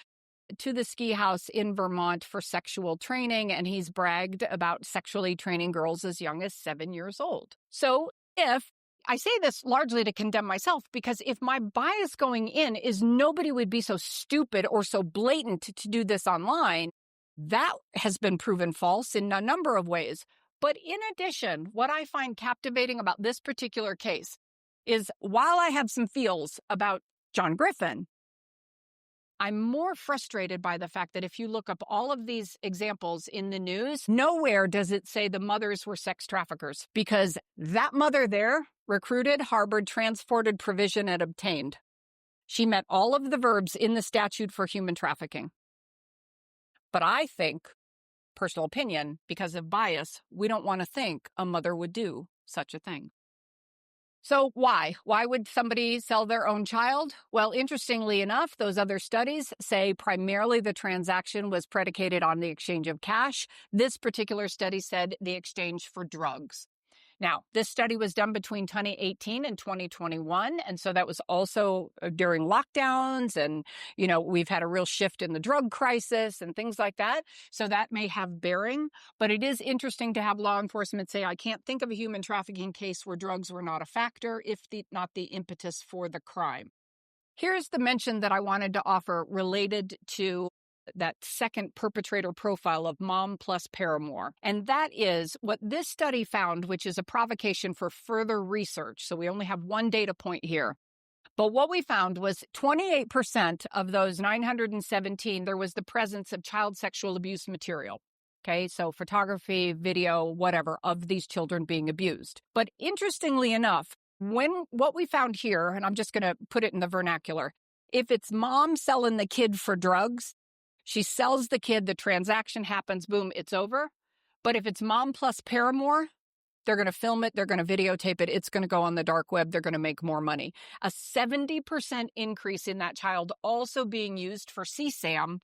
A: to the ski house in Vermont for sexual training, and he's bragged about sexually training girls as young as 7 years old. So if I say this largely to condemn myself, because if my bias going in is nobody would be so stupid or so blatant to do this online, that has been proven false in a number of ways. But in addition, what I find captivating about this particular case is while I have some feels about John Griffin, I'm more frustrated by the fact that if you look up all of these examples in the news, nowhere does it say the mothers were sex traffickers, because that mother there recruited, harbored, transported, provisioned, and obtained. She met all of the verbs in the statute for human trafficking. But I think, personal opinion, because of bias, we don't want to think a mother would do such a thing. So why? Why would somebody sell their own child? Well, interestingly enough, those other studies say primarily the transaction was predicated on the exchange of cash. This particular study said the exchange for drugs. Now, this study was done between 2018 and 2021. And so that was also during lockdowns. And, we've had a real shift in the drug crisis and things like that. So that may have bearing. But it is interesting to have law enforcement say, I can't think of a human trafficking case where drugs were not a factor, if not the impetus for the crime. Here's the mention that I wanted to offer related to that second perpetrator profile of mom plus paramour. And that is what this study found, which is a provocation for further research. So we only have one data point here. But what we found was 28% of those 917, there was the presence of child sexual abuse material. Okay, so photography, video, whatever, of these children being abused. But interestingly enough, what we found here, and I'm just going to put it in the vernacular, if it's mom selling the kid for drugs, she sells the kid, the transaction happens, boom, it's over. But if it's mom plus paramour, they're going to film it, they're going to videotape it, it's going to go on the dark web, they're going to make more money. A 70% increase in that child also being used for CSAM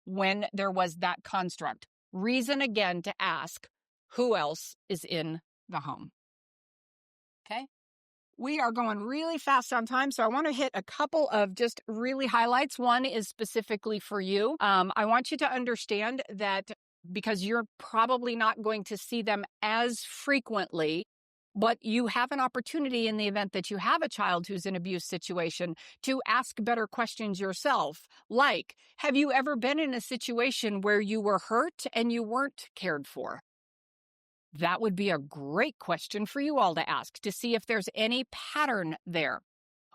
A: when there was that construct. Reason again to ask, who else is in the home? Okay. We are going really fast on time, so I want to hit a couple of just really highlights. One is specifically for you. I want you to understand that because you're probably not going to see them as frequently, but you have an opportunity in the event that you have a child who's in an abuse situation to ask better questions yourself. Like, have you ever been in a situation where you were hurt and you weren't cared for? That would be a great question for you all to ask to see if there's any pattern there.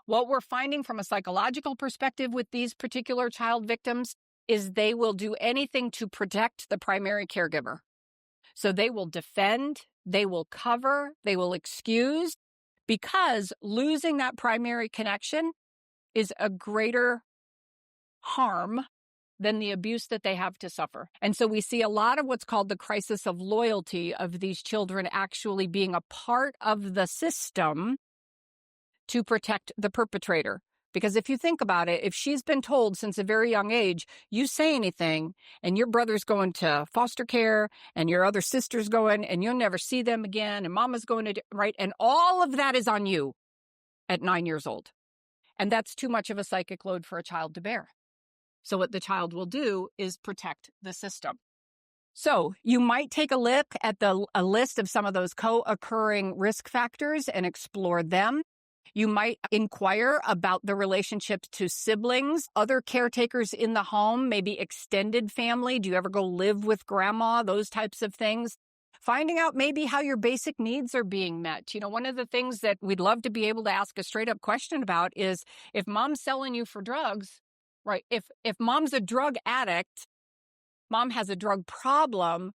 A: What we're finding from a psychological perspective with these particular child victims is they will do anything to protect the primary caregiver. So they will defend, they will cover, they will excuse, because losing that primary connection is a greater harm than the abuse that they have to suffer. And so we see a lot of what's called the crisis of loyalty of these children actually being a part of the system to protect the perpetrator. Because if you think about it, if she's been told since a very young age, you say anything and your brother's going to foster care and your other sister's going and you'll never see them again and mama's going to, right? And all of that is on you at 9 years old. And that's too much of a psychic load for a child to bear. So what the child will do is protect the system. So you might take a look at a list of some of those co-occurring risk factors and explore them. You might inquire about the relationships to siblings, other caretakers in the home, maybe extended family. Do you ever go live with grandma? Those types of things. Finding out maybe how your basic needs are being met. You know, one of the things that we'd love to be able to ask a straight up question about is if mom's selling you for drugs, right? If mom's a drug addict, mom has a drug problem,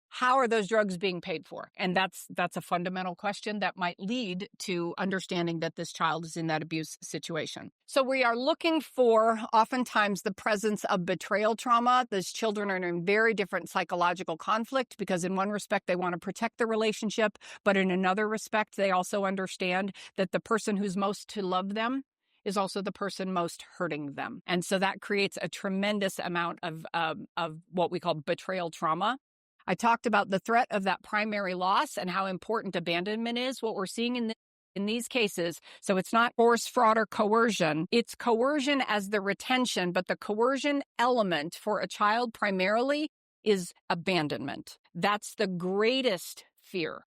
A: how are those drugs being paid for? And that's a fundamental question that might lead to understanding that this child is in that abuse situation. So we are looking for oftentimes the presence of betrayal trauma. These children are in very different psychological conflict because in one respect they want to protect the relationship, but in another respect they also understand that the person who's most to love them is also the person most hurting them. And so that creates a tremendous amount of what we call betrayal trauma. I talked about the threat of that primary loss and how important abandonment is. What we're seeing in these cases, so it's not force, fraud, or coercion. It's coercion as the retention, but the coercion element for a child primarily is abandonment. That's the greatest fear.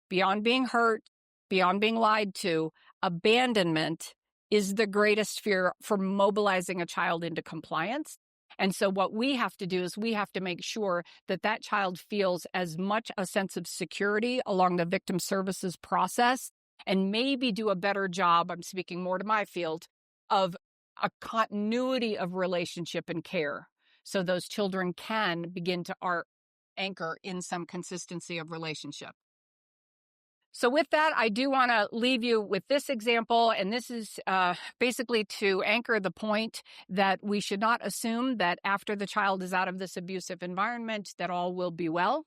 A: Beyond being hurt, beyond being lied to, abandonment is the greatest fear for mobilizing a child into compliance. And so what we have to do is we have to make sure that that child feels as much a sense of security along the victim services process and maybe do a better job, I'm speaking more to my field, of a continuity of relationship and care. So those children can begin to anchor in some consistency of relationship. So with that, I do want to leave you with this example, and this is basically to anchor the point that we should not assume that after the child is out of this abusive environment that all will be well.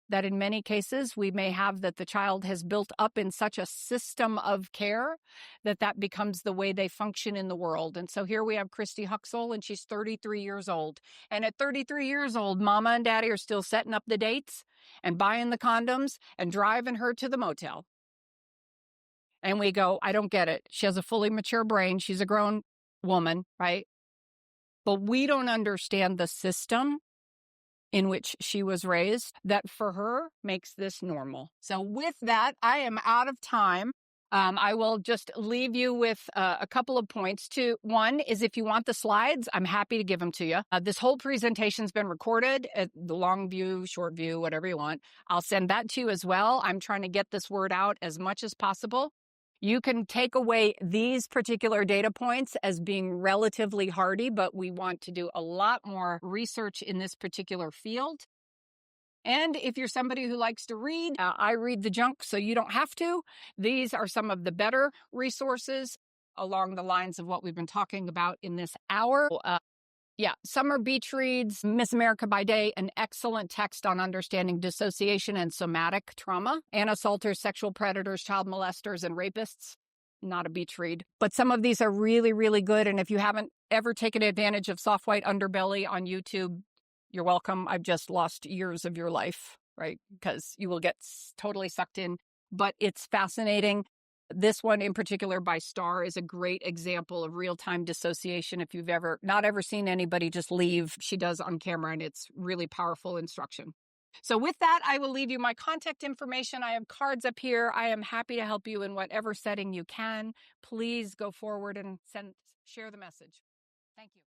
A: That in many cases we may have that the child has built up in such a system of care that becomes the way they function in the world. And so here we have Christy Huxell, and she's 33 years old. And at 33 years old, mama and daddy are still setting up the dates and buying the condoms and driving her to the motel. And we go, I don't get it. She has a fully mature brain. She's a grown woman, right? But we don't understand the system in which she was raised that for her makes this normal. So with that, I am out of time. I will just leave you with a couple of points. One is, if you want the slides, I'm happy to give them to you. This whole presentation's been recorded at the long view, short view, whatever you want. I'll send that to you as well. I'm trying to get this word out as much as possible. You can take away these particular data points as being relatively hardy, but we want to do a lot more research in this particular field. And if you're somebody who likes to read, I read the junk, so you don't have to. These are some of the better resources along the lines of what we've been talking about in this hour. Summer Beach reads Miss America by Day, an excellent text on understanding dissociation and somatic trauma. Anna Salter's Sexual Predators, Child Molesters, and Rapists. Not a beach read. But some of these are really, really good. And if you haven't ever taken advantage of Soft White Underbelly on YouTube, you're welcome. I've just lost years of your life, right? Because you will get totally sucked in. But it's fascinating. This one in particular by Starr is a great example of real-time dissociation. If you've not ever seen anybody just leave, she does on camera, and it's really powerful instruction. So with that, I will leave you my contact information. I have cards up here. I am happy to help you in whatever setting you can. Please go forward and share the message. Thank you.